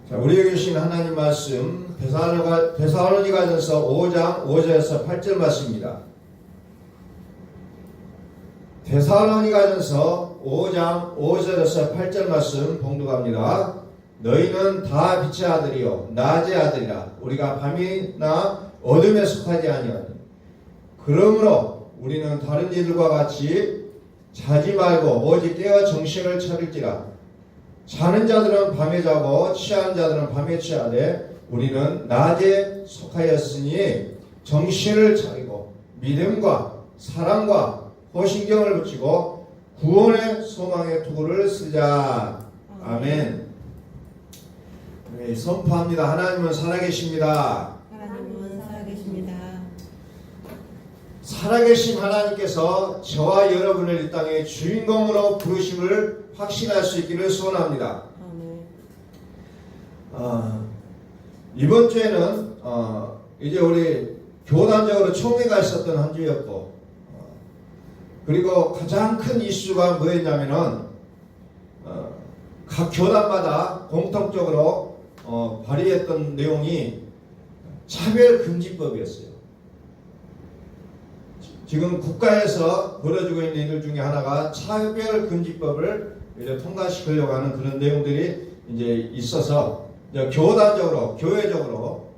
자, 우리에게 주신 하나님 말씀 데살로니가전서 5장 5절에서 8절 말씀입니다. 데살로니가전서 5장 5절에서 8절 말씀 봉독합니다. 너희는 다 빛의 아들이요 낮의 아들이라. 우리가 밤이나 어둠에 속하지 아니하니 그러므로 우리는 다른 이들과 같이 자지 말고 오직 깨어 정신을 차릴지라. 자는 자들은 밤에 자고 취하는 자들은 밤에 취하되 우리는 낮에 속하였으니 정신을 차리고 믿음과 사랑과 호신경을 붙이고 구원의 소망의 투구를 쓰자. 아멘. 네, 선포합니다. 하나님은 살아계십니다. 하나님은 살아계십니다. 살아계신 하나님께서 저와 여러분을 이 땅의 주인공으로 부르심을 확신할 수 있기를 소원합니다. 이번 주에는 이제 우리 교단적으로 총회가 있었던 한 주였고, 그리고 가장 큰 이슈가 뭐였냐면은 각 교단마다 공통적으로 발의했던 내용이 차별금지법이었어요. 지금 국가에서 벌어지고 있는 일 중에 하나가 차별금지법을 이제 통과시키려고 하는 그런 내용들이 이제 있어서 이제 교단적으로, 교회적으로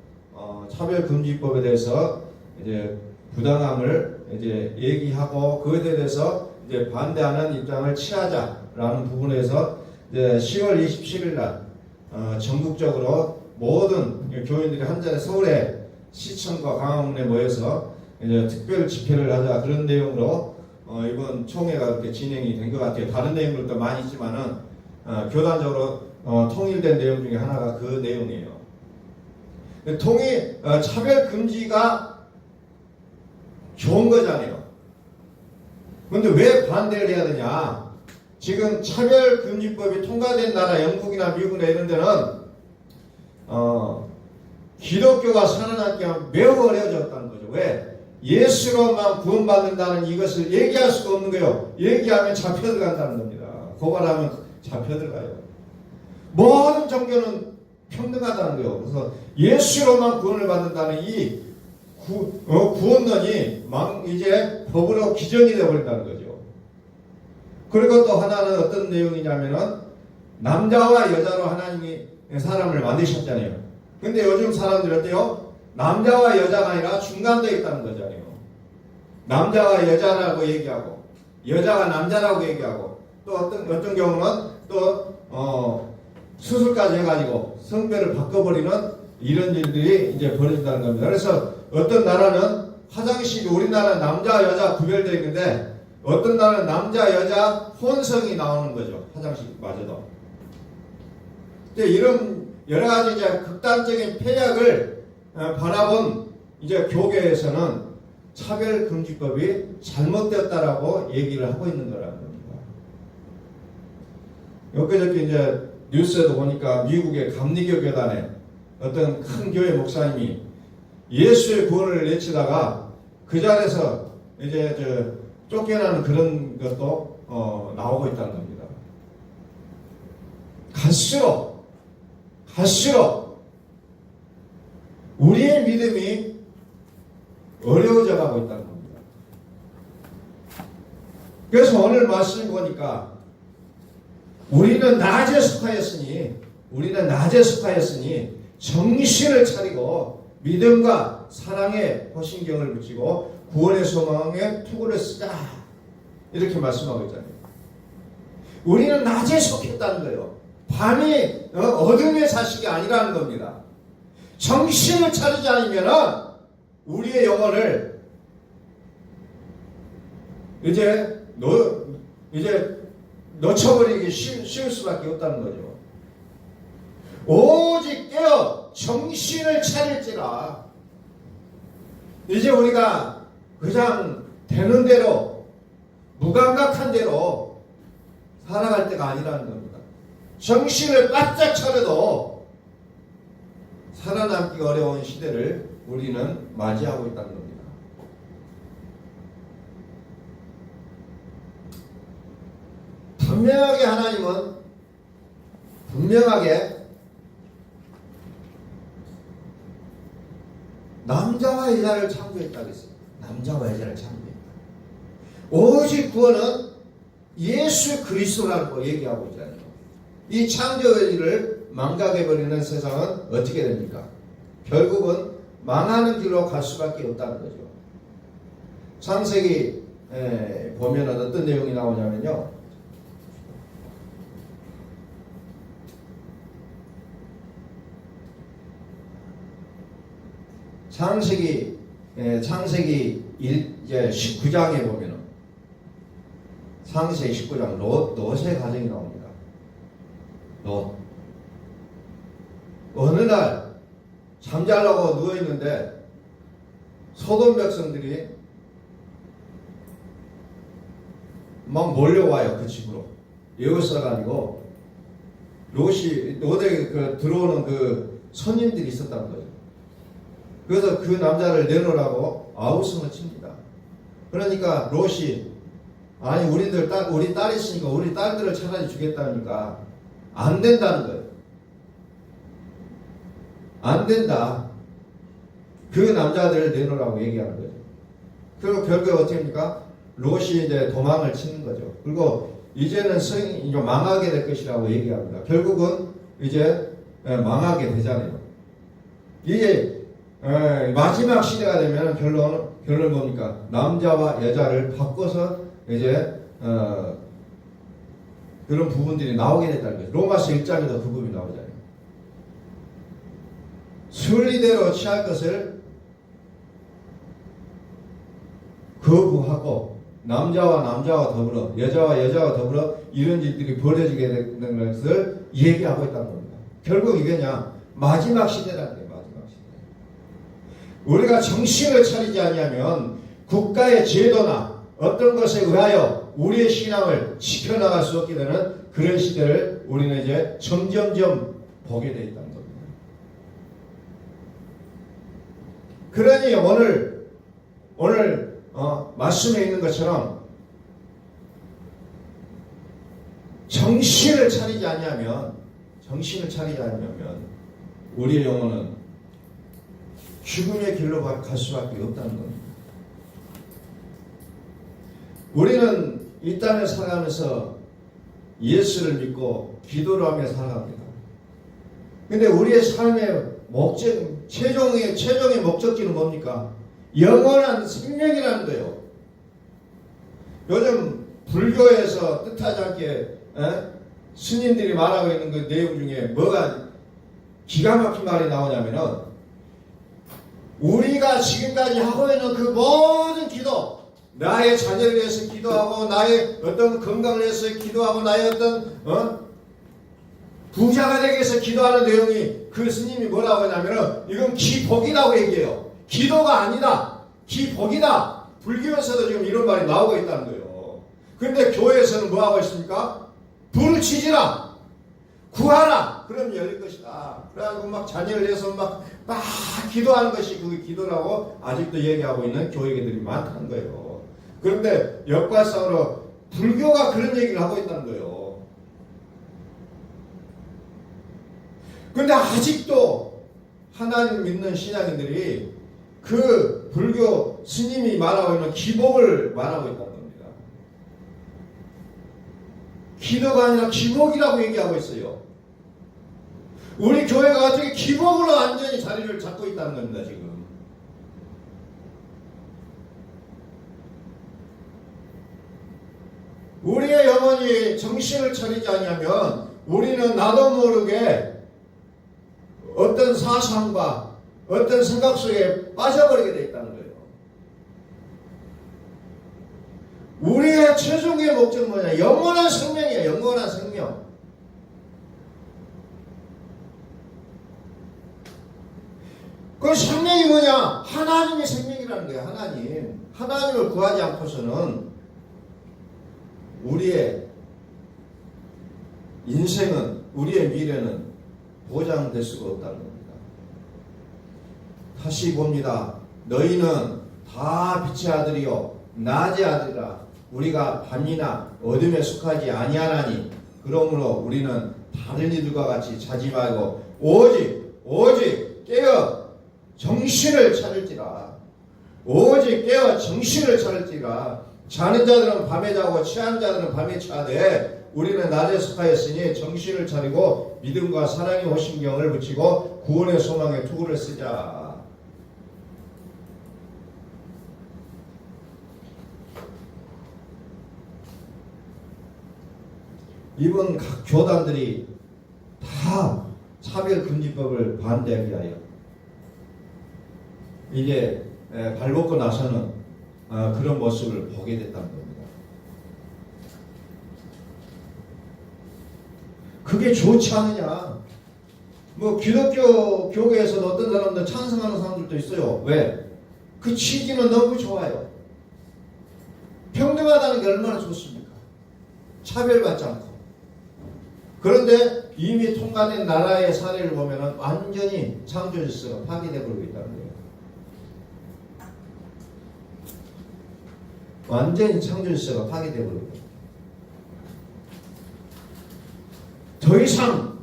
차별금지법에 대해서 이제 부당함을 이제 얘기하고 그것에 대해서 이제 반대하는 입장을 취하자라는 부분에서 이제 10월 27일 날 전국적으로 모든 교인들이 한 자리 서울에 시청과 광화문에 모여서 이제 특별 집회를 하자 그런 내용으로 이번 총회가 그렇게 진행이 된 것 같아요. 다른 내용들도 많이 있지만은 교단적으로 통일된 내용 중에 하나가 그 내용이에요. 차별 금지가 좋은 거잖아요. 그런데 왜 반대를 해야 되냐? 지금 차별 금지법이 통과된 나라 영국이나 미국이나 이런 데는 기독교가 살아남기가 매우 어려워졌다는 거죠. 왜? 예수로만 구원받는다는 이것을 얘기할 수가 없는 거예요. 얘기하면 잡혀 들어간다는 겁니다. 고발하면 잡혀 들어가요. 모든 종교는 평등하다는 거예요. 그래서 예수로만 구원을 받는다는 이 구원론이 이제 법으로 기정이 되어버린다는 거죠. 그리고 또 하나는 어떤 내용이냐면은 남자와 여자로 하나님이 사람을 만드셨잖아요. 근데 요즘 사람들 어때요? 남자와 여자가 아니라 중간되어 있다는 거잖아요. 남자가 여자라고 얘기하고 여자가 남자라고 얘기하고 또 어떤 경우는 또 수술까지 해가지고 성별을 바꿔버리는 이런 일들이 이제 벌어진다는 겁니다. 그래서 어떤 나라는 화장실이 우리나라는 남자 여자 구별되어 있는데 어떤 나라는 남자 여자 혼성이 나오는 거죠. 화장실마저도. 이런 여러 가지 이제 극단적인 폐약을 바라본 이제 교계에서는 차별금지법이 잘못되었다라고 얘기를 하고 있는 거라는 겁니다. 엊그저께 이제 뉴스에도 보니까 미국의 감리교 교단에 어떤 큰 교회 목사님이 예수의 구원을 외치다가 그 자리에서 이제 쫓겨나는 그런 것도 나오고 있다는 겁니다. 갈수록 우리의 믿음이 어려워져 가고 있다는 겁니다. 그래서 오늘 말씀 보니까 우리는 낮에 속하였으니 정신을 차리고 믿음과 사랑의 호신경을 붙이고 구원의 소망에 투구를 쓰자 이렇게 말씀하고 있잖아요. 우리는 낮에 속했다는 거예요. 밤이 어둠의 자식이 아니라는 겁니다. 정신을 차리지 않으면 우리의 영혼을 이제 놓쳐버리기 쉬울 수밖에 없다는 거죠. 오직 깨어 정신을 차릴지라. 이제 우리가 그냥 되는 대로 무감각한 대로 살아갈 때가 아니라는 겁니다. 정신을 바짝 차려도 살아남기 어려운 시대를 우리는 맞이하고 있다는 겁니다. 분명하게 하나님은 남자와 여자를 창조했다고 했어요. 남자와 여자를 창조했다. 오직 구원은 예수 그리스도라는 거 얘기하고 있잖아요. 이 창조를 망각해버리는 세상은 어떻게 됩니까? 결국은 망하는 길로 갈 수밖에 없다는 거죠. 창세기 보면 어떤 내용이 나오냐면요. 창세기 19장에 보면은 창세기 19장 롯의 가정이 나옵니다. 롯. 어느 날 잠자려고 누워 있는데 소돔 백성들이 막 몰려와요. 그 집으로. 에워싸가지고 롯에 들어오는 그 손님들이 있었다는 거죠. 그래서 그 남자를 내놓으라고 아우성을 칩니다. 그러니까 롯이 아니 우리 딸 있으니까 우리 딸들을 차라리 주겠다니까 안 된다는 거예요. 안 된다. 그 남자들을 내놓으라고 얘기하는 거죠. 그리고 결국에 어떻게 합니까? 롯이 이제 도망을 치는 거죠. 그리고 이제는 이제 망하게 될 것이라고 얘기합니다. 결국은 이제 망하게 되잖아요. 이게 마지막 시대가 되면 결론 뭡니까? 남자와 여자를 바꿔서 이제 그런 부분들이 나오게 됐다는 거죠. 로마서 1장에도 그 부분이 나오잖아요. 순리대로 취할 것을 거부하고 남자와 더불어 여자와 더불어 이런 일들이 벌어지게 되는 것을 얘기하고 있다는 겁니다. 결국 이게냐 마지막 시대라는 거예요. 마지막 시대. 우리가 정신을 차리지 않으면 국가의 제도나 어떤 것에 의하여 우리의 신앙을 지켜나갈 수 없게 되는 그런 시대를 우리는 이제 점점점 보게 되어 있다는 겁니다. 그러니 오늘 말씀에 있는 것처럼 정신을 차리지 않으면 우리의 영혼은 죽음의 길로 갈 수밖에 없다는 겁니다. 우리는 이 땅을 살아가면서 예수를 믿고 기도를 하며 살아갑니다. 근데 우리의 삶의 목적, 최종의 목적지는 뭡니까? 영원한 생명이라는 거예요. 요즘 불교에서 뜻하지 않게 스님들이 말하고 있는 그 내용 중에 뭐가 기가 막힌 말이 나오냐면은 우리가 지금까지 하고 있는 그 모든 기도, 나의 자녀를 위해서 기도하고 나의 어떤 건강을 위해서 기도하고 나의 어떤 부자가 되기 위해서 기도하는 내용이 그 스님이 뭐라고 하냐면은 이건 기복이라고 얘기해요. 기도가 아니다. 기복이다. 불교에서도 지금 이런 말이 나오고 있다는 거예요. 그런데 교회에서는 뭐하고 있습니까? 불을 치지라. 구하라. 그럼 열릴 것이다. 그래가지고 막 자녀를 위해서 막 기도하는 것이 그 기도라고 아직도 얘기하고 있는 교회들이 많다는 거예요. 그런데 역발상으로 불교가 그런 얘기를 하고 있다는 거예요. 그런데 아직도 하나님 믿는 신앙인들이 그 불교 스님이 말하고 있는 기복을 말하고 있다는 겁니다. 기도가 아니라 기복이라고 얘기하고 있어요. 우리 교회가 어떻게 기복으로 완전히 자리를 잡고 있다는 겁니다, 지금. 우리의 영혼이 정신을 차리지 않으면 우리는 나도 모르게 어떤 사상과 어떤 생각 속에 빠져버리게 되어 있다는 거예요. 우리의 최종의 목적은 뭐냐? 영원한 생명이에요. 영원한 생명. 그 생명이 뭐냐? 하나님의 생명이라는 거예요. 하나님을 구하지 않고서는 우리의 인생은, 우리의 미래는 보장될 수가 없다는 겁니다. 다시 봅니다. 너희는 다 빛의 아들이요 낮의 아들이라. 우리가 밤이나 어둠에 속하지 아니하나니 그러므로 우리는 다른 이들과 같이 자지 말고 오직 깨어 정신을 차릴지라. 차릴지라. 오직 깨어 정신을 차릴지라. 자는 자들은 밤에 자고 취한 자들은 밤에 취하되 우리는 낮에 속하였으니 정신을 차리고 믿음과 사랑의 호심경을 붙이고 구원의 소망의 투구를 쓰자. 이번 각 교단들이 다 차별금지법을 반대하기 하여 이게 발벗고 나서는 그런 모습을 보게 됐다는 겁니다. 그게 좋지 않느냐? 뭐 기독교 교회에서도 어떤 사람들 찬성하는 사람들도 있어요. 왜? 그 취지는 너무 좋아요. 평등하다는 게 얼마나 좋습니까? 차별받지 않고. 그런데 이미 통과된 나라의 사례를 보면 완전히 창조 질서가 파괴되고 있다는 거예요. 완전히 창조 질서가 파괴되고 있다. 더 이상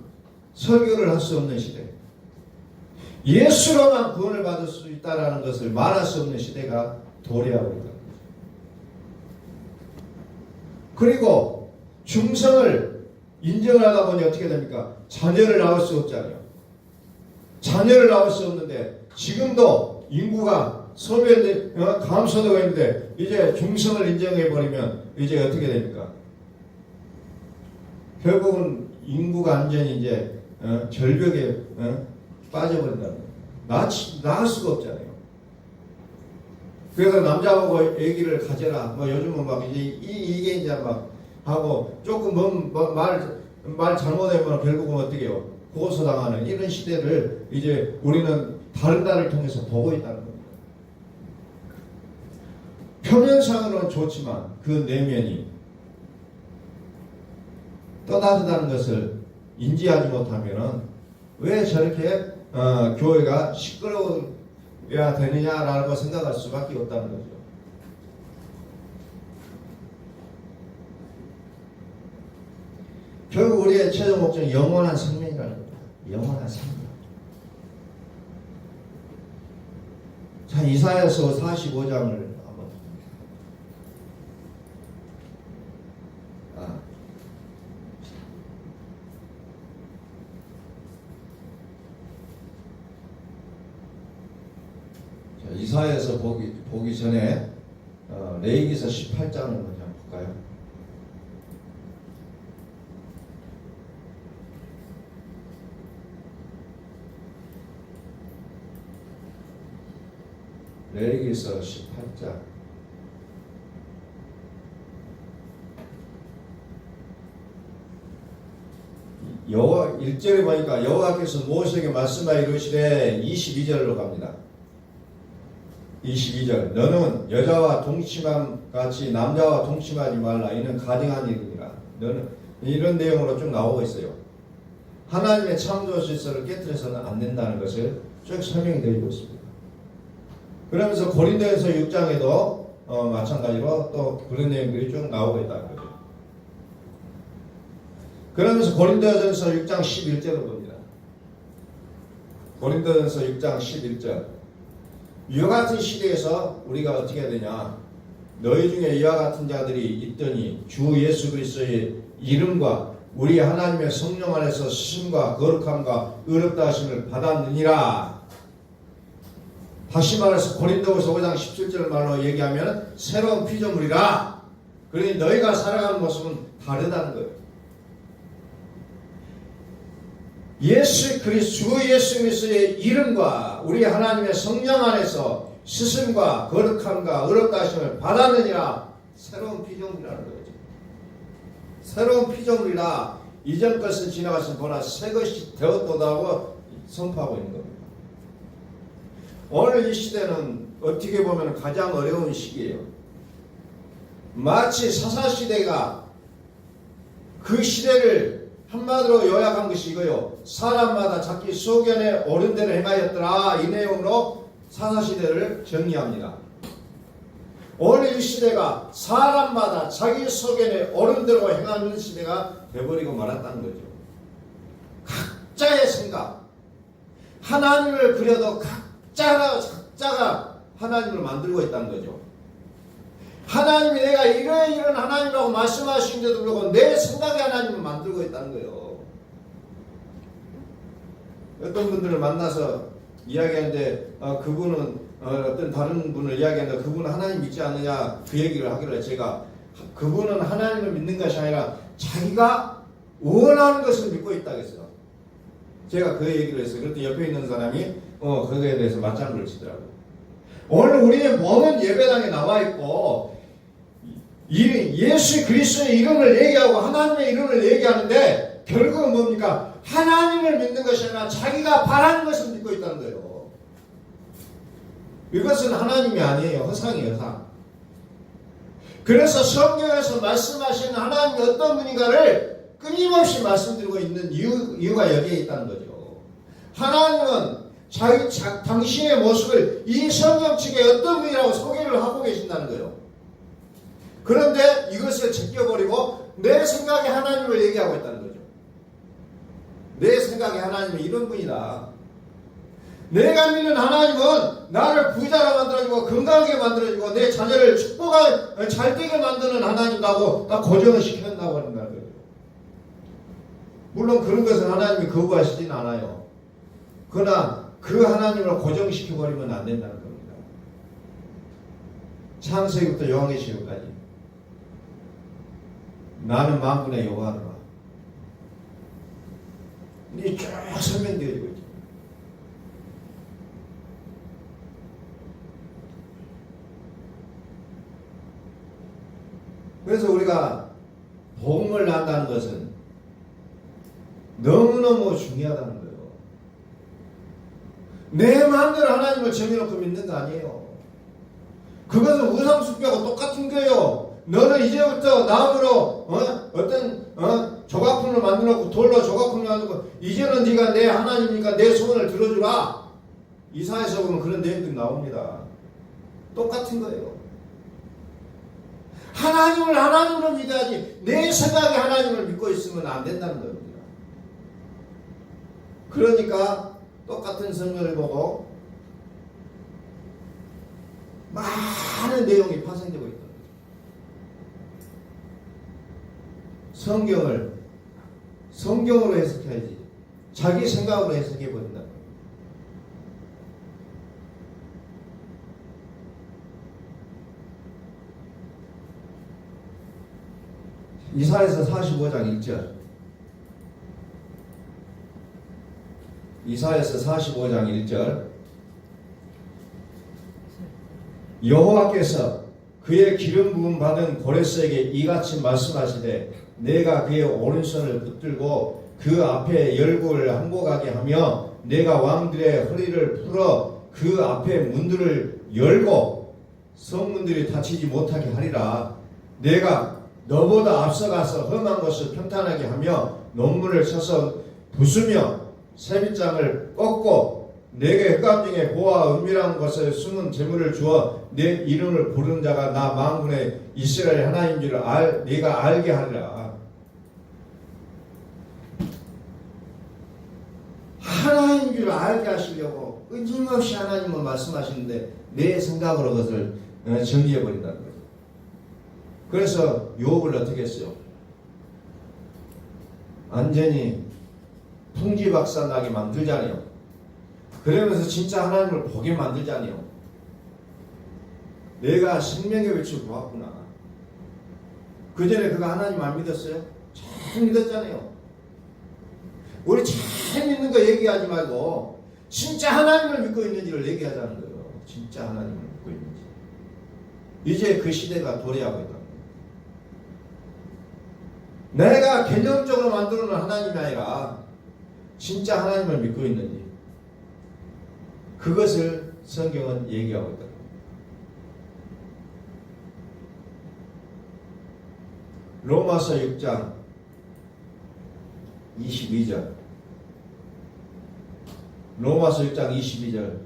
설교를 할 수 없는 시대, 예수로만 구원을 받을 수 있다는 것을 말할 수 없는 시대가 도래하고 있다는 거죠. 그리고 중성을 인정을 하다 보니 어떻게 됩니까? 자녀를 낳을 수 없잖아요. 자녀를 낳을 수 없는데 지금도 인구가 감소되고 있는데 이제 중성을 인정해버리면 이제 어떻게 됩니까? 결국은 인구가 완전히 이제 절벽에 빠져버린다는 거예요. 낳을 수가 없잖아요. 그래서 남자하고 아기를 가져라. 뭐 요즘은 막 이게 이제 막 하고 조금 말 잘못하면 결국은 어떻게 해요? 고소당하는 이런 시대를 이제 우리는 다른 나라를 통해서 보고 있다는 겁니다. 표면상으로는 좋지만 그 내면이 또 다르다는 것을 인지하지 못하면 왜 저렇게 교회가 시끄러워야 되느냐라고 생각할 수밖에 없다는 거죠. 결국 우리의 최종 목적은 영원한 생명이라는 겁니다. 영원한 생명. 자, 이사야서 45장을 한번. 자, 이사야서 보기 전에 레위기서 18장을 먼저 볼까요? 레위기서 18장 여호와 1절에 보니까 여호와께서 모세에게 말씀하여 이르시되 22절로 갑니다. 22절 너는 여자와 동침함 같이 남자와 동침하지 말라. 이는 가증한 일이니라. 너는 이런 내용으로 쭉 나오고 있어요. 하나님의 창조 질서를 깨뜨려서는 안 된다는 것을 쭉 설명해 드리고 있습니다. 그러면서 고린도전서 6장에도 마찬가지로 또 그런 내용들이 쭉 나오고 있다는 거죠. 그러면서 고린도전서 6장 11절을 봅니다. 고린도전서 6장 11절 이와 같은 시대에서 우리가 어떻게 해야 되냐? 너희 중에 이와 같은 자들이 있더니 주 예수 그리스도의 이름과 우리 하나님의 성령 안에서 쓰심과 거룩함과 의롭다 하심을 받았느니라. 다시 말해서 고린도후서 5장 17절 말로 얘기하면 새로운 피조물이라. 그러니 너희가 살아가는 모습은 다르다는 거예요. 주 예수 그리스도의 이름과 우리 하나님의 성령 안에서 쓰심과 거룩함과 의롭다 하심을 받았느니라. 새로운 피조물이라는 거죠. 새로운 피조물이라. 이전 것은 지나가서 보라 새 것이 되었도다고 선포하고 있는 겁니다. 오늘 이 시대는 어떻게 보면 가장 어려운 시기예요. 마치 사사시대가 그 시대를 한마디로 요약한 것이 이거요. 사람마다 자기 소견에 옳은 대로 행하였더라. 이 내용으로 사사시대를 정리합니다. 오늘 이 시대가 사람마다 자기 소견에 옳은 대로 행하는 시대가 되어버리고 말았다는 거죠. 각자의 생각, 하나님을 그려도 각자가 하나님을 만들고 있다는 거죠. 하나님이 내가 이런 하나님이라고 말씀하시는데도 불구하고 내 생각의 하나님을 만들고 있다는 거예요. 어떤 분들을 만나서 이야기하는데 그분은 어떤 다른 분을 이야기하는데 그분은 하나님 믿지 않느냐 그 얘기를 하길래 제가 그분은 하나님을 믿는 것이 아니라 자기가 원하는 것을 믿고 있다고 했어요. 제가 그 얘기를 했어요. 그랬더니 옆에 있는 사람이 거기에 대해서 맞장구를 치더라고요. 오늘 우리는 모든 예배당에 나와 있고 예수 그리스도의 이름을 얘기하고 하나님의 이름을 얘기하는데 결국은 뭡니까? 하나님을 믿는 것이 아니라 자기가 바라는 것을 믿고 있다는 거예요. 이것은 하나님이 아니에요. 허상이에요. 허상. 그래서 성경에서 말씀하시는 하나님이 어떤 분인가를 끊임없이 말씀드리고 있는 이유가 여기에 있다는 거죠. 하나님은 당신의 모습을 이 성경 측에 어떤 분이라고 소개를 하고 계신다는 거예요. 그런데 이것을 제껴버리고 내 생각의 하나님을 얘기하고 있다는 거죠. 내 생각의 하나님은 이런 분이다. 내가 믿는 하나님은 나를 부자로 만들어주고 건강하게 만들어주고 내 자녀를 축복하게 잘되게 만드는 하나님이라고 딱 고정을 시킨다고 한다는 거예요. 물론 그런 것은 하나님이 거부하시진 않아요. 그러나 그 하나님을 고정시켜버리면 안 된다는 겁니다. 창세기부터 요한계시록까지 나는 만군의 여호와노라. 이게 쭉 설명되어지고 있죠. 그래서 우리가 복음을 안다는 것은 너무너무 중요하다는 거예요. 내 마음대로 하나님을 정해놓고 믿는 거 아니에요. 그것은 우상숭배하고 똑같은 거예요. 너는 이제부터 나무로 어떤 조각품을 만들어놓고 돌로 조각품을 만들고 이제는 네가 내 하나님이니까 내 소원을 들어주라. 이사야서 보면 그런 내용들이 나옵니다. 똑같은 거예요. 하나님을 하나님으로 믿어야지 내 생각에 하나님을 믿고 있으면 안 된다는 겁니다. 그러니까 똑같은 성경을 보고 많은 내용이 파생되고 있다. 성경을 성경으로 해석해야지 자기 생각으로 해석해 버린다. 이사야서 45장 1절. 이사야서 45장 1절. 여호와께서 그의 기름 부음 받은 고레스에게 이같이 말씀하시되 내가 그의 오른손을 붙들고 그 앞에 열국을 항복하게 하며 내가 왕들의 허리를 풀어 그 앞에 문들을 열고 성문들이 닫히지 못하게 하리라. 내가 너보다 앞서가서 험한 것을 평탄하게 하며 논문을 쳐서 부수며 세빗장을 꺾고 내게 흑암 중에 보아 은밀한 것을 숨은 재물을 주어 내 이름을 부르는 자가 나 만군의 이스라엘 하나님인 줄 네가 알게 하리라. 하나님인 줄 알게 하시려고 끊임없이 하나님은 말씀하시는데 내 생각으로 그것을 정리해버린다는 거죠. 그래서 욥을 어떻게 했어요? 완전히 풍지박산나게 만들잖아요. 그러면서 진짜 하나님을 보게 만들잖아요. 내가 생명의 빛을 보았구나. 그 전에 그가 하나님 안 믿었어요? 잘 믿었잖아요. 우리 잘 믿는 거 얘기하지 말고 진짜 하나님을 믿고 있는지를 얘기하자는 거예요. 진짜 하나님을 믿고 있는지. 이제 그 시대가 도래하고 있다. 내가 개념적으로 만들어놓은 하나님이 아니라 진짜 하나님을 믿고 있는지 그것을 성경은 얘기하고 있다. 로마서 6장 22절. 로마서 6장 22절.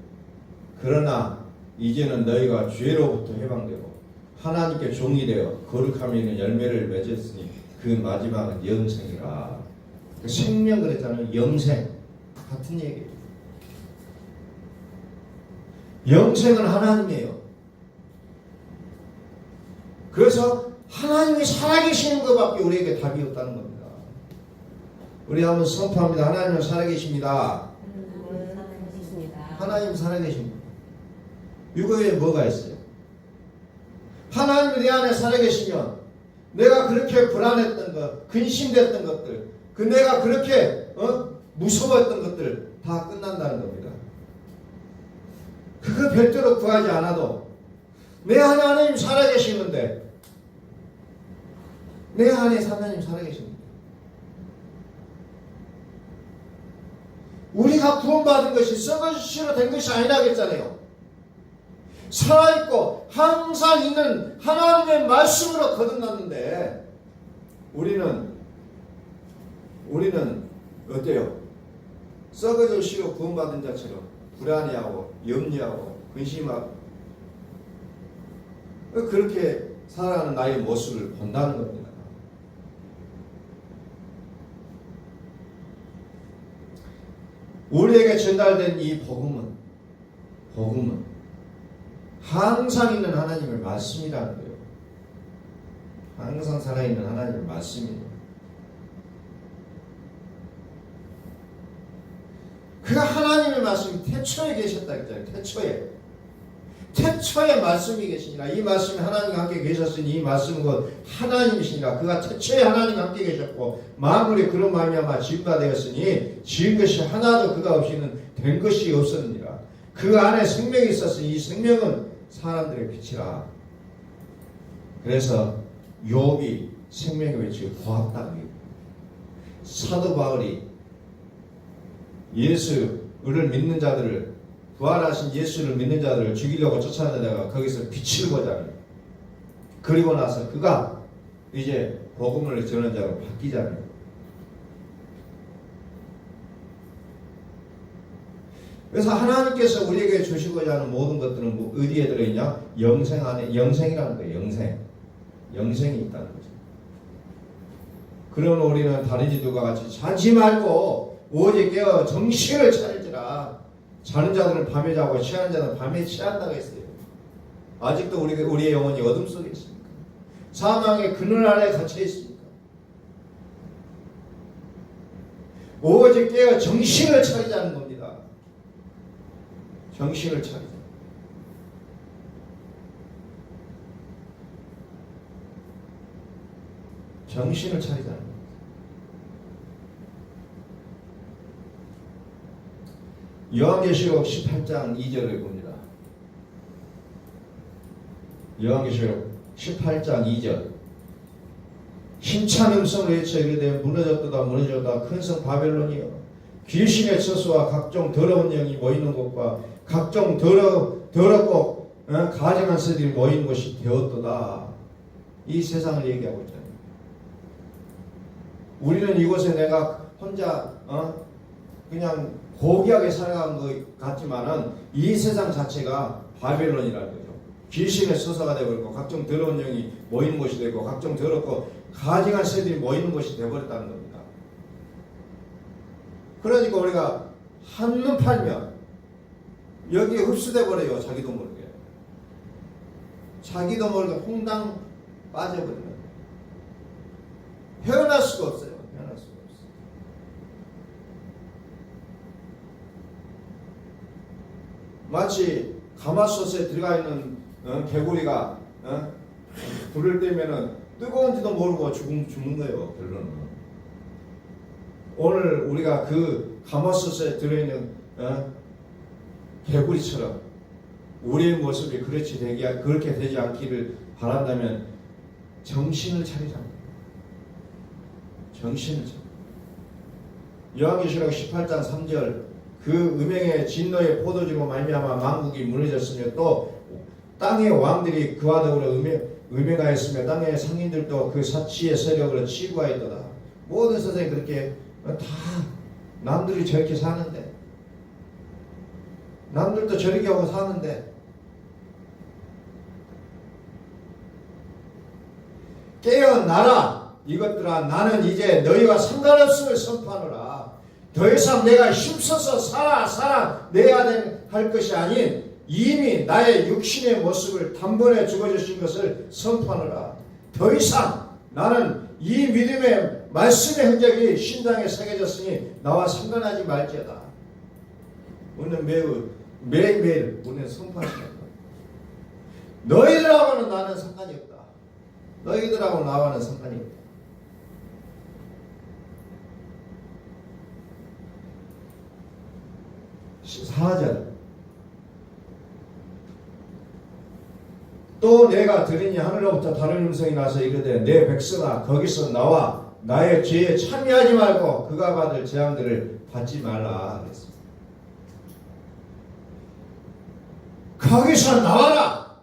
그러나 이제는 너희가 죄로부터 해방되고 하나님께 종이 되어 거룩함에 있는 열매를 맺었으니 그 마지막은 영생이라. 생명 그랬잖아요. 영생 같은 얘기예요. 영생은 하나님이에요. 그래서 하나님이 살아계시는 것밖에 우리에게 답이 없다는 겁니다. 우리 한번 선포합니다. 하나님은 살아계십니다. 하나님 살아계십니다. 이거 외에 뭐가 있어요? 하나님이 내 안에 살아계시면 내가 그렇게 불안했던 것, 근심됐던 것들, 내가 그렇게 무서웠던 것들 다 끝난다는 겁니다. 그거 별도로 구하지 않아도 내 안에 하나님 살아계시는데 내 안에 하나님 살아계십니다. 우리가 구원받은 것이 썩어지시로 된 것이 아니라 그랬잖아요. 살아있고 항상 있는 하나님의 말씀으로 거듭났는데 우리는 어때요? 썩어지시로 구원받은 자처럼 불안해하고 염려하고 근심하고 그렇게 살아가는 나의 모습을 본다는 겁니다. 우리에게 전달된 이 복음은 항상 있는 하나님의 말씀이라는 거예요. 항상 살아있는 하나님의 말씀이에요. 그 하나님의 말씀이 태초에 계셨다 했잖아요. 태초에 말씀이 계시니라. 이 말씀이 하나님과 함께 계셨으니 이 말씀은 곧 하나님이시니라. 그가 태초에 하나님과 함께 계셨고 만물이 그로 말미암아 지음바 되었으니 지은 것이 하나도 그가 없이는 된 것이 없었느니라. 그 안에 생명이 있었으니 이 생명은 사람들의 빛이라. 그래서 욥이 생명의 빛을 보았다. 사도 바울이 예수를 믿는 자들을, 부활하신 예수를 믿는 자들을 죽이려고 쫓아내다가 거기서 빛을 보잖아요. 그리고 나서 그가 이제 복음을 전하는 자로 바뀌잖아요. 그래서 하나님께서 우리에게 주시고자 하는 모든 것들은 어디에 들어있냐? 영생 안에, 영생이라는 거예요. 영생이 있다는 거죠. 그러면 우리는 다른 이들과 같이 자지 말고 오직 깨어 정신을 차리지라. 자는 자들은 밤에 자고 취하는 자는 밤에 취한다고 했어요. 아직도 우리의 영혼이 어둠 속에 있습니까? 사망의 그늘 아래 갇혀 있습니까? 오직 깨어 정신을 차리자는 겁니다. 정신을 차리자. 정신을 차리자는 겁니다. 요한계시록 18장 2절을 봅니다. 요한계시록 18장 2절. 힘찬 음성을 외쳐 이르되 무너졌도다 무너졌다 큰 성 바벨론이여 귀신의 처소와 각종 더러운 영이 모이는 곳과 각종 더럽고 가증한 새들이 모이는 곳이 되었도다. 이 세상을 얘기하고 있잖아요. 우리는 이곳에 내가 혼자 그냥 고귀하게 살아가는 것 같지만은 이 세상 자체가 바벨론이라는 거죠. 귀신의 서사가 되어버리고 각종 더러운 영이 모이는 곳이 되고 각종 더럽고 가증한 새들이 모이는 곳이 되어버렸다는 겁니다. 그러니까 우리가 한눈 팔면 여기에 흡수돼 버려요. 자기도 모르게. 자기도 모르게 홍당 빠져버리는 거예요. 헤어날 수가 없어요. 헤어날 수가 없어요. 마치 가마솥에 들어가 있는 개구리가 불을 떼면은 뜨거운지도 모르고 죽는 거예요. 결론은. 오늘 우리가 그 가마솥에 들어있는 개구리처럼 우리의 모습이 그렇게 되지 않기를 바란다면 정신을 차리자. 정신을 차리자. 요한계시록 18장 3절 그 음행의 진노의 포도주로 말미암아 만국이 무너졌으며 또 땅의 왕들이 그와 더불어 음행하였으며 땅의 상인들도 그 사치의 세력으로 치부하였도다. 모든 세상이 그렇게 다 남들이 저렇게 사는데 남들도 저렇게 하고 사는데 깨어나라 이것들아 나는 이제 너희와 상관없음을 선포하노라. 더 이상 내가 힘써서 살아내야 할 것이 아닌 이미 나의 육신의 모습을 단번에 죽어주신 것을 선포하노라. 더 이상 나는 이 믿음의 말씀의 흔적이 심장에 새겨졌으니 나와 상관하지 말지어다. 오늘 매일매일 오늘 선포하시는 거예요. 너희들하고는 나는 상관이 없다. 너희들하고 나와는 상관이 없다. 4절 또 내가 들으니 하늘로부터 다른 음성이 나서 이르되 내 백성아 거기서 나와 나의 죄에 참여하지 말고 그가 받을 재앙들을 받지 말라 그랬습니다. 거기서 나와라.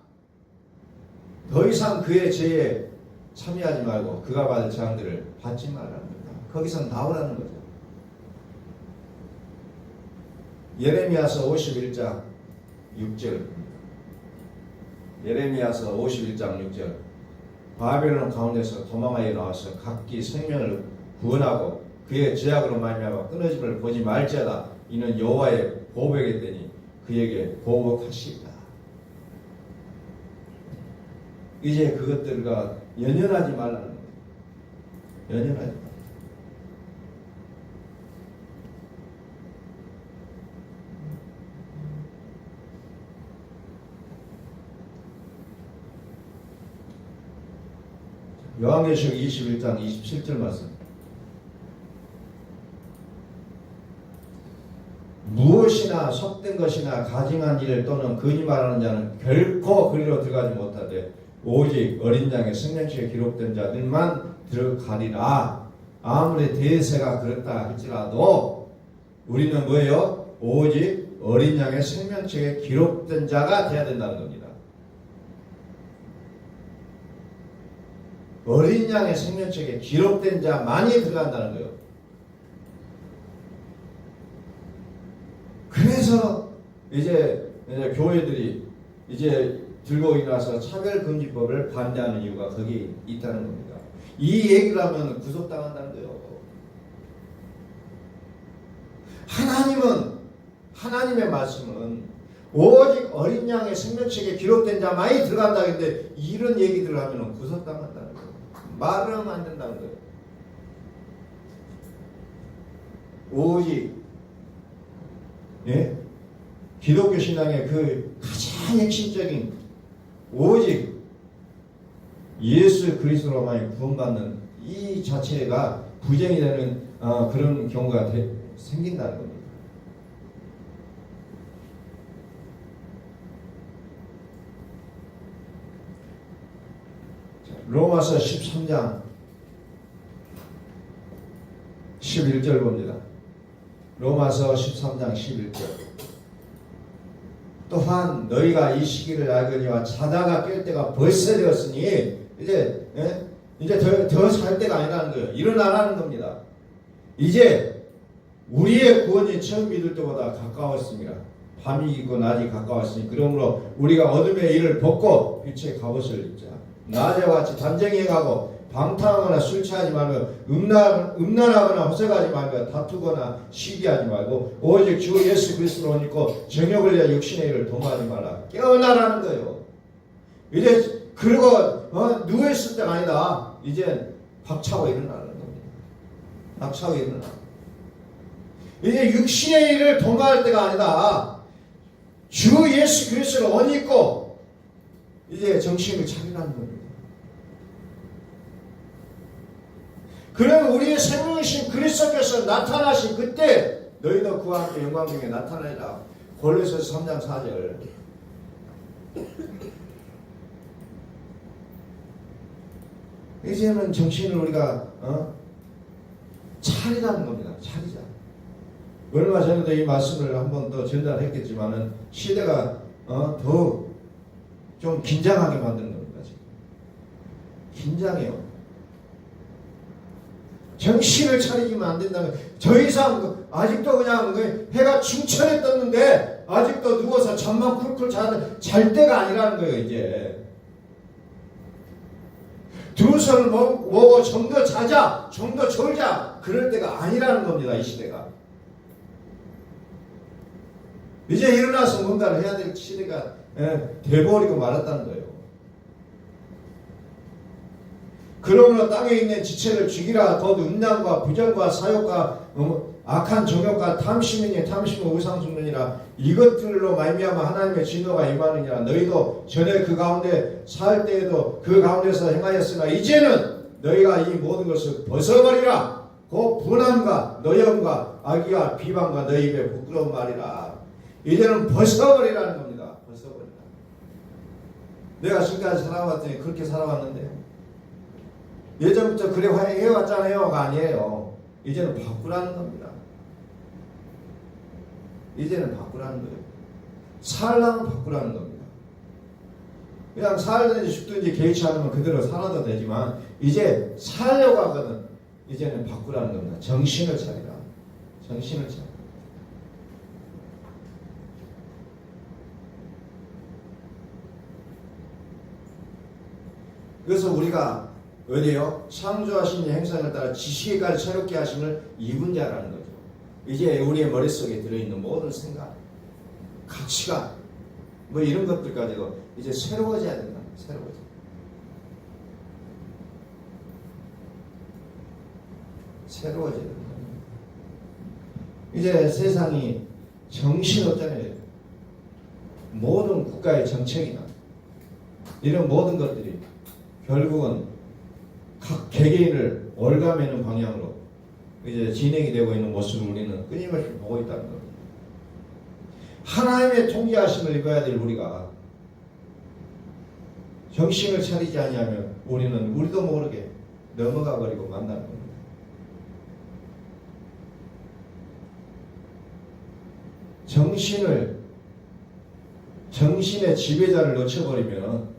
더 이상 그의 죄에 참여하지 말고 그가 받을 재앙들을 받지 말라는 겁니다. 거기서 나오라는 거죠. 예레미야서 51장 6절 예레미야서 51장 6절 바벨론 가운데서 도망하여 나와서 각기 생명을 구원하고 그의 죄악으로 말미암아 끊어짐을 보지 말지어다. 이는 여호와의 보복이되니 그에게 보복하시리라. 이제 그것들과 연연하지 말라는 거예요. 연연하지 말라. 요한계시록 21장 27절 말씀. 무엇이나 속된 것이나 가증한 일 또는 거짓말하는 자는 결코 그리로 들어가지 못하되 오직 어린 양의 생명책에 기록된 자들만 들어가리라. 아무리 대세가 그렇다 할지라도 우리는 뭐예요? 오직 어린 양의 생명책에 기록된 자가 되어야 된다는 겁니다. 어린 양의 생명책에 기록된 자만이 들어간다는 거예요. 그래서 이제 교회들이 이제 들고 일어나서 차별금지법을 반대하는 이유가 거기 있다는 겁니다. 이 얘기를 하면 구속당한다는 거예요. 하나님의 말씀은 오직 어린 양의 생명책에 기록된 자만이 들어간다 했는데 이런 얘기들을 하면 구속당한다는 거예요. 말을 하면 안 된다는 거예요. 오직 기독교 신앙의 그 가장 핵심적인 오직 예수 그리스도로만 구원받는 이 자체가 부정이 되는 그런 경우가 생긴다는 겁니다. 로마서 13장 11절 봅니다. 로마서 13장 11절 또한 너희가 이 시기를 알거니와 자다가 깰 때가 벌써 되었으니 이제 더 살 때가 아니라는 거예요. 일어나라는 겁니다. 이제 우리의 구원이 처음 믿을 때보다 가까웠습니다. 밤이 있고 낮이 가까웠으니 그러므로 우리가 어둠의 일을 벗고 빛의 갑옷을 입자. 낮에와 같이 단정히 행하고 방탕하거나 술 취하지 말고 음란하거나 호색하지 말고 다투거나 시기하지 말고 오직 주 예수 그리스도로 옷 입고 정욕을 위하여 육신의 일을 도모하지 마라. 깨어나라는 거예요. 이제 그리고 누워있을 때가 아니다. 이제 박차고 일어나는 겁니다. 박차고 일어나. 이제 육신의 일을 도모할 때가 아니다. 주 예수 그리스도로 옷 입고 이제 정신을 차리라는 겁니다. 그러면 우리의 생명이신 그리스도께서 나타나신 그때 너희도 그와 함께 영광 중에 나타나리라. 골로새서 3장 4절. 이제는 정신을 우리가 차리라는 겁니다. 차리자. 얼마 전에도 이 말씀을 한 번 더 전달했겠지만은 시대가 더 좀 긴장하게 만드는 겁니다. 지금. 긴장해요. 정신을 차리기만 안 된다면 더 이상 아직도 그냥 해가 충천에 떴는데 아직도 누워서 잠만 쿨쿨 잘 때가 아니라는 거예요. 이제 두 손을 모으고 좀 더 자자, 좀 더 졸자 그럴 때가 아니라는 겁니다. 이 시대가. 이제 일어나서 뭔가를 해야 될 시대가 돼버리고 말았다는 거예요. 그러므로 땅에 있는 지체를 죽이라. 곧 음란과 부정과 사욕과 악한 정욕과 탐심이니 탐심은 우상숭배니라. 이것들로 말미암아 하나님의 진노가 임하느니라. 너희도 전에 그 가운데 살 때에도 그 가운데서 행하였으나 이제는 너희가 이 모든 것을 벗어버리라. 곧 분함과 노염과 악의와 비방과 너희 입에 부끄러운 말이라. 이제는 벗어버리라는 겁니다. 벗어버리라. 내가 지금까지 살아왔더니 그렇게 살아왔는데 예전부터 그래 해왔잖아요가 아니에요. 이제는 바꾸라는 겁니다. 이제는 바꾸라는 거예요. 살라면 바꾸라는 겁니다. 그냥 살든지 죽든지 개의치 않으면 그대로 살아도 되지만 이제 살려고 하거든. 이제는 바꾸라는 겁니다. 정신을 차리라. 정신을 차리라. 그래서 우리가 어디요? 창조하신 행성을 따라 지식에까지 새롭게 하심을 입은 자라는 거죠. 이제 우리의 머릿속에 들어있는 모든 생각, 가치관, 뭐 이런 것들까지도 이제 새로워져야 된다. 새로워져. 새로워져야 된다. 이제 세상이 정신없잖아요. 모든 국가의 정책이나 이런 모든 것들이 결국은 각 개개인을 올가매는 방향으로 이제 진행이 되고 있는 모습을 우리는 끊임없이 보고 있다는 겁니다. 하나님의 통제하심을 입어야 될 우리가 정신을 차리지 아니하면 우리는 우리도 모르게 넘어가 버리고 만나는 겁니다. 정신의 지배자를 놓쳐버리면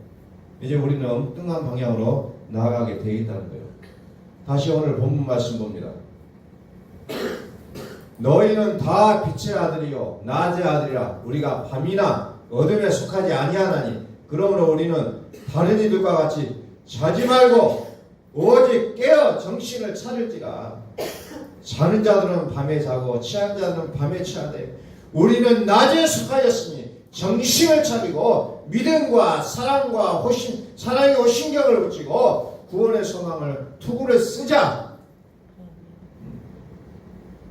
이제 우리는 엉뚱한 방향으로 나아가게 되어 있다는 거예요. 다시 오늘 본문 말씀 봅니다. 너희는 다 빛의 아들이요 낮의 아들이라. 우리가 밤이나 어둠에 속하지 아니하나니 그러므로 우리는 다른 이들과 같이 자지 말고 오직 깨어 정신을 차릴지라. 자는 자들은 밤에 자고 취한 자들은 밤에 취하되 우리는 낮에 속하였으니 정신을 차리고 믿음과 사랑과 호심, 사랑의 호심경을 붙이고 구원의 소망을 투구를 쓰자.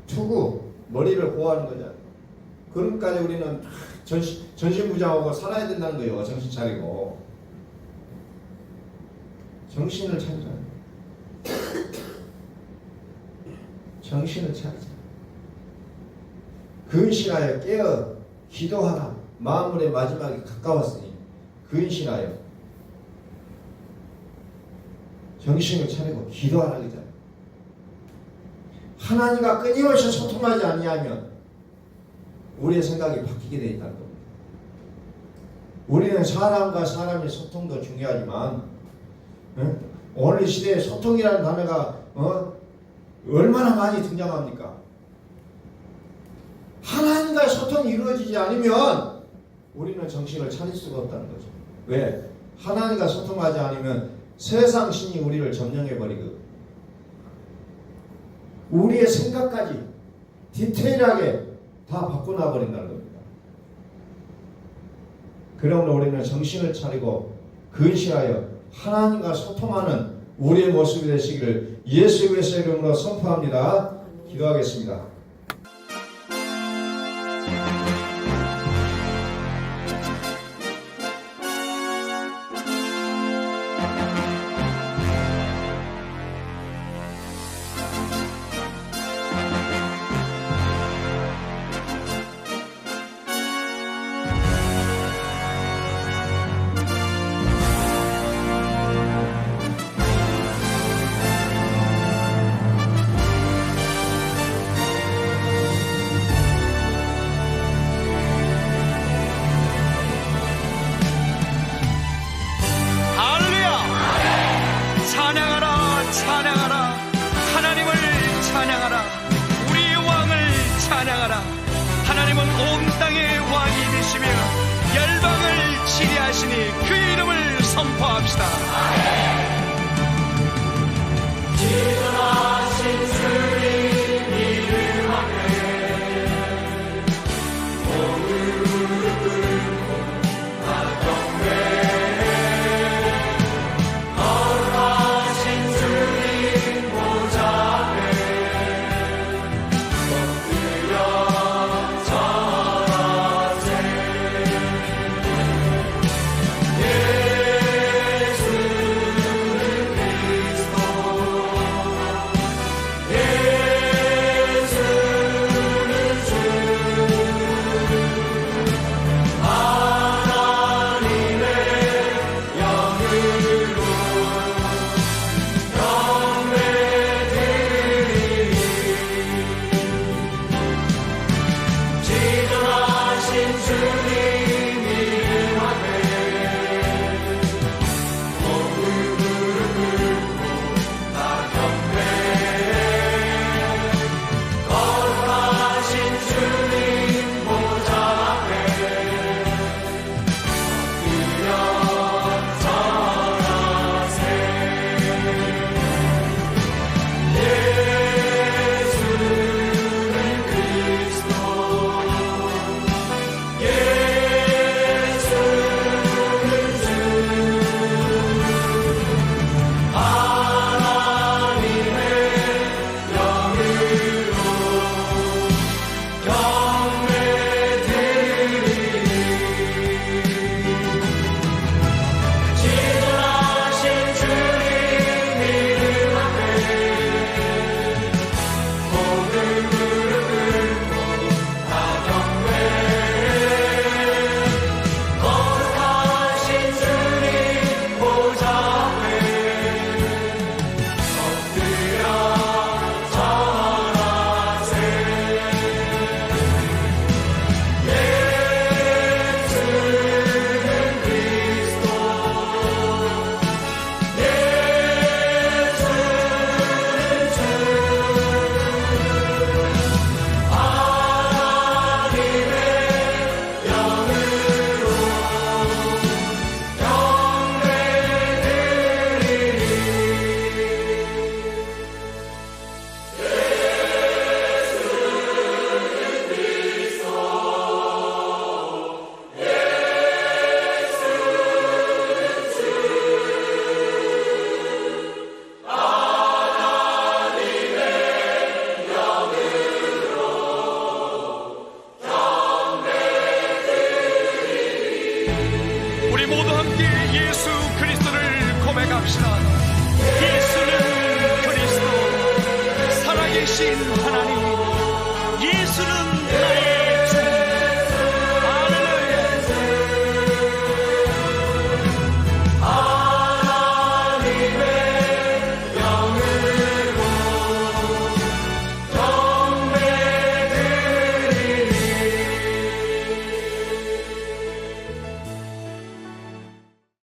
투구, 머리를 보호하는 거잖아요. 그럼까지 우리는 전신부장하고 살아야 된다는 거예요. 정신 차리고. 정신을 차리자. 정신을 차리자. 근신하여 깨어 기도하라. 만물의 마지막이 가까웠으니 근신하여 정신을 차리고 기도하라 그러잖아요. 하나님과 끊임없이 소통하지 아니하면 우리의 생각이 바뀌게 되어 있다는 겁니다. 우리는 사람과 사람의 소통도 중요하지만 오늘 시대에 소통이라는 단어가 얼마나 많이 등장합니까? 하나님과 소통이 이루어지지 않으면 우리는 정신을 차릴 수가 없다는 거죠. 왜? 하나님과 소통하지 않으면 세상 신이 우리를 점령해버리고 우리의 생각까지 디테일하게 다 바꿔놔버린다는 겁니다. 그러므로 우리는 정신을 차리고 근신하여 하나님과 소통하는 우리의 모습이 되시기를 예수 그리스도의 이름으로 선포합니다. 기도하겠습니다. 하나님은 온 땅의 왕이 되시며 열방을 지배하시니 그 이름을 선포합시다.